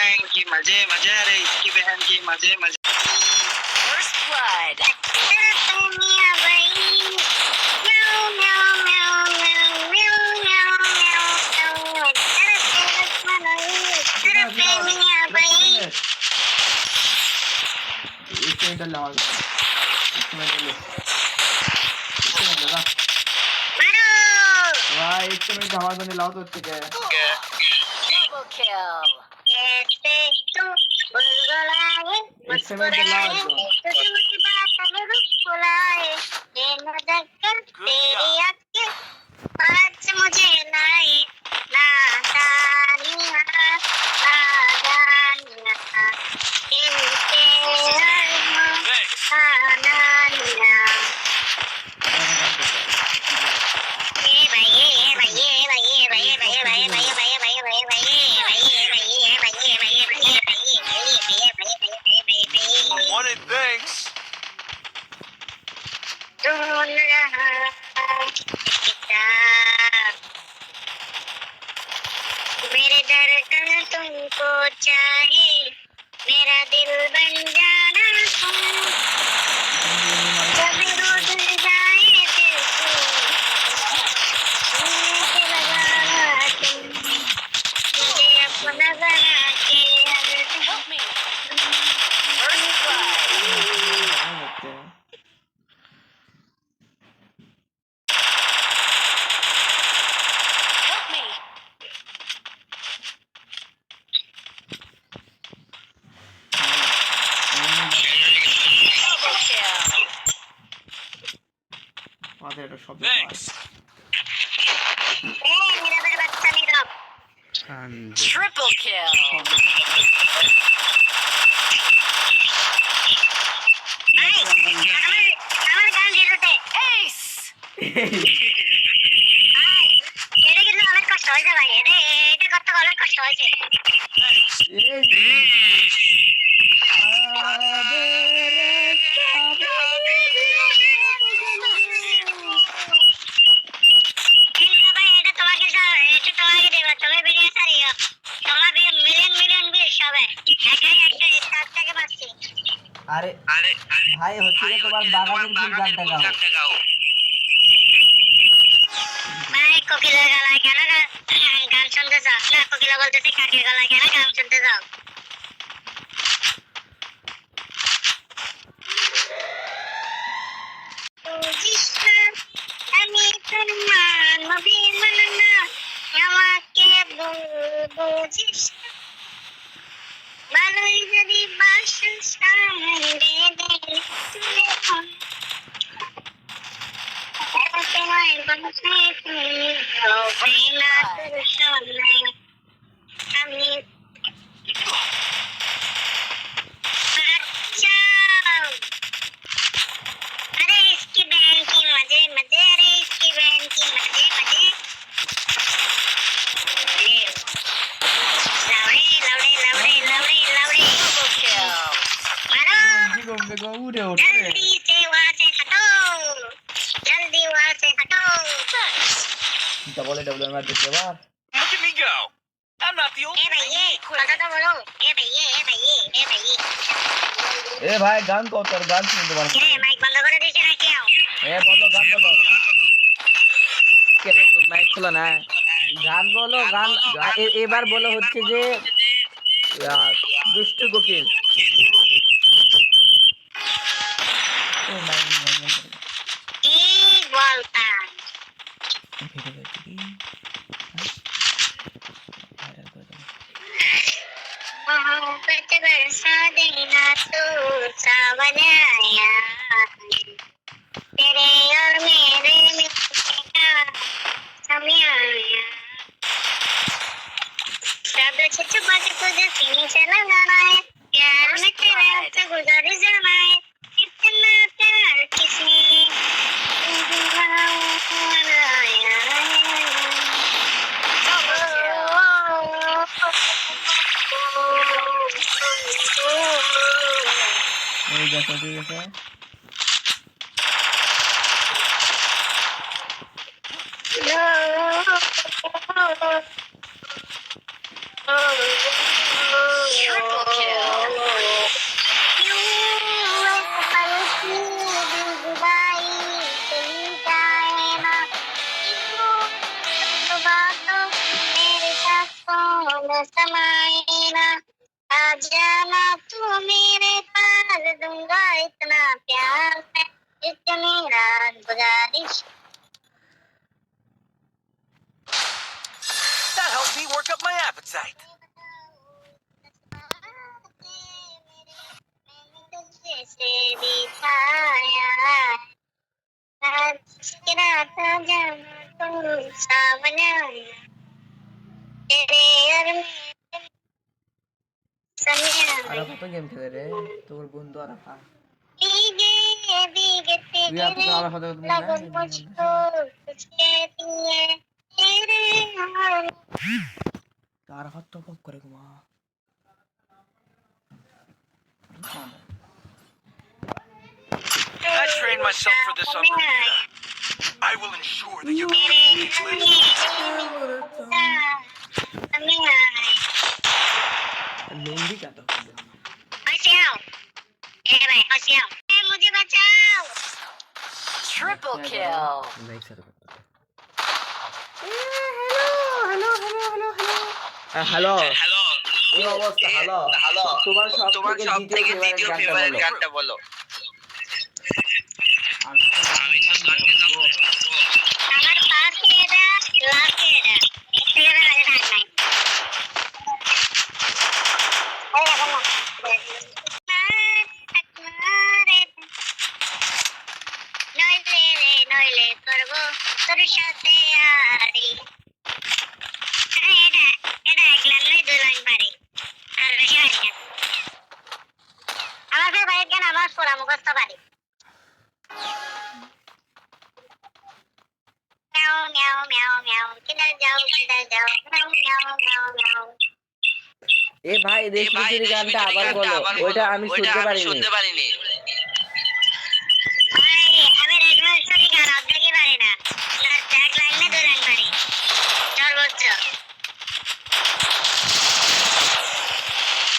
की मजे मजे रे इसकी बहन की मजे मजे First blood. Double kill. मुझे लाए नादानिया इनके नादानिया What it thinks. मेरे धड़कन तुमको चाहे मेरा दिल बन जाना तुम जब रोज जाए दिल को मुझे लगाना तुम मुझे अपना बना के Help me. First blood. Help me. Double kill. Thanks. मेरा बच्चा मेरा Triple kill. আমার গান দিতে Ace. এটা কিন্তু অনেক কষ্ট হয়েছে ভাই এটা করতে অনেক কষ্ট হয়েছে ভাই এটা তোমাকে তোমাকে দেবো তুমি ভিডিও সারিও তোমার মিলিয়ন ভিউজ হবে একাই একটা স্টারটাকে পাচ্ছি আরে আরে ভাই হচ্ছে যে তোমার বাগানের ফুল গানটা গাও ভাই কোকিলের গলায় কেন গান শুনতে চাও না কোকিলা বলতেছে কাকের গলায় কেন গান শুনতে চাও আমি তোমার নবী মানা আমাকে বুঝিস ভালোই যদি বাসন সামনে দেখলে তুলে তোমায় বলছে তুমি হবে না তোর সামনে আমি अच्छा अरे इसकी बहन की मजे मजे अरे इसकी बहन की मजे मजे लावड़े लावड़े लावड़े लावड़े लावड़े Double kill. मारो উড়ে जल्दी से वहाँ से हटो जल्दी वहाँ से हटो ডবল ডবল মার দিতে বার Look at me go. I'm not the A only. भैया কথা তো বলো ए भैया ए भैया ए भैया এ ভাই গান কও তোর গান শুনতে পারছি ए माइक बंद করে দিয়েছে নাকি আও এ বলো গান বলো কে রে তোর মাইক খোলা না গান বলো গান এবার বলো হচ্ছে যে দুষ্টু কোকিল ও মাই एक बोलता मोहब्बत बरसा देना तो सावन आया तेरे और मेरे मिलने का समय आया सब छुपा के तुझे सीने से लगाना है प्यार में तेरे से गुजर जाना है इतना प्यार किसने बनाया Double kill. এই দেখো ঠিক আছে समाए ना आ जाना तू मेरे पास दूंगा इतना प्यार मैं इतनी रात गुजारिश That helped me work up my appetite. से बिताया आज की रात जाना तू सावना तेरे और मेरे समिया আরে কত গেম খেলে রে তোর বন্ধু আরাফা भीगे भीगे তুই আপনি तेरे আরাফা তো लगन मुझको कुछ कहती है तेरे हाल আরাফা তো পপ করে ঘুমা I trained myself for this on Bermuda. I will ensure that your লুঙ্গি কাটো मुझे बचाओ Triple kill. লাইক সাথে হ্যালো Hello. কি অবস্থা হ্যালো তোমার সব থেকে দ্বিতীয় ফেভারিট গানটা বলো আমি তো हमारे पास ये था लास्ट ये था इससे ज्यादा आगे डालना है নইলে করব তোর সাথে আরি এটা এক লাইন নয় দুই লাইন পারি আর বেশি পারি না আমার ফেভারিট গান আমার পুরা মুখস্থ পারি म्याओ म्याओ म्याओ म्याओ किधर जाओ म्याओ म्याओ म्याओ म्याओ এ ভাই রেশমির গানটা আবার বলো ওইটা আমি শুনতে পারিনি ভাই আমি রেগুলার স্টোরি গান অর্ধেকই পারি না এক লাইন না দুই লাইন পারি সর্বোচ্চ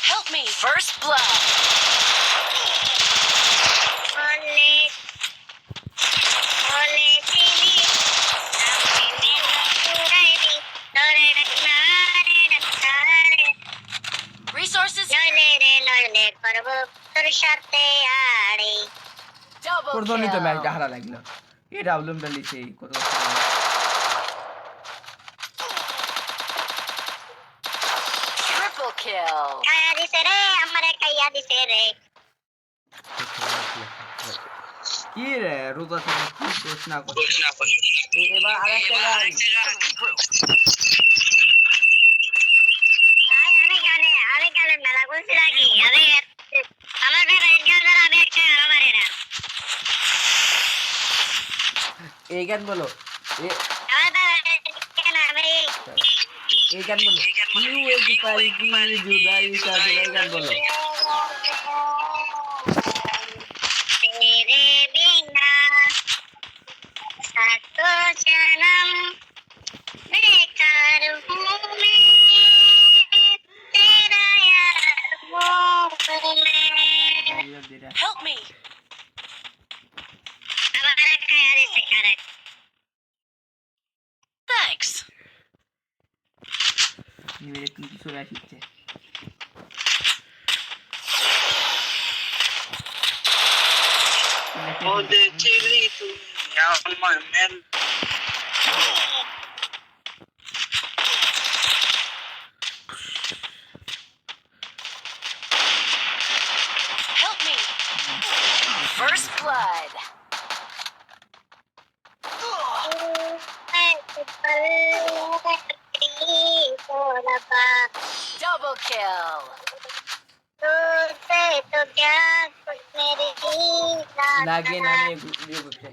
Help me. First blood. বলে বলে চিনি আমি মেরে তোরে ডাক্তারে Resources here. নইলে করব তোর সাথে আড়ি Double প্রথমই তো ম্যাচটা kill. হারা লাগলো এই ডাবলুমটা লিখে কত Triple kill. কায়া দিছে রে আমারে কায়া দিছে রে কি রে রোজা থেকে কি ঘোষণা করছে এবার আরেকটা গান ভাই আমি গানে মেলা বলছি নাকি আমার ফেভারিট গান আমি একটা আরো পারি না এই গান বলো আমার ফেভারিট গান আমি এই গান বলো ইউ এজ পাই কি জুদাই সাথে এই গান বলো तेरे बिना सातों जन्म बेकार हूँ मैं तेरा यार वो हूँ मैं Help me. हमारा ख्याल से करे Thanks. নিবেদিত কিছু চলে আসছে Help me. First blood. Double kill. तो क्या कुछ मेरी লাগে না আমি ভিডিও করতে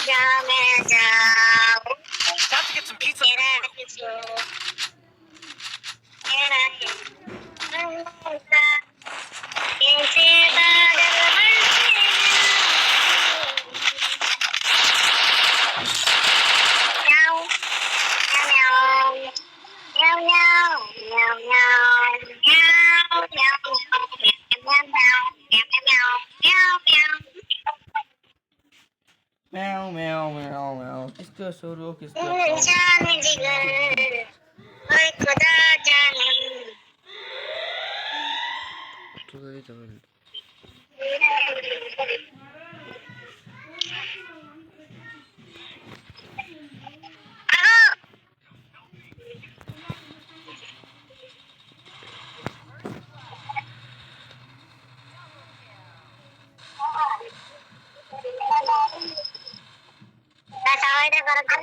जा मैं जाऊँ Time to get some pizza. तेरा किसको तेरा कैसे बादल म्याऊ म्याऊ म्याऊ म्याऊ किसको शुरू किसको जान जिगर ओए खुदा जाने চল సవాయిదా కరెక్ట్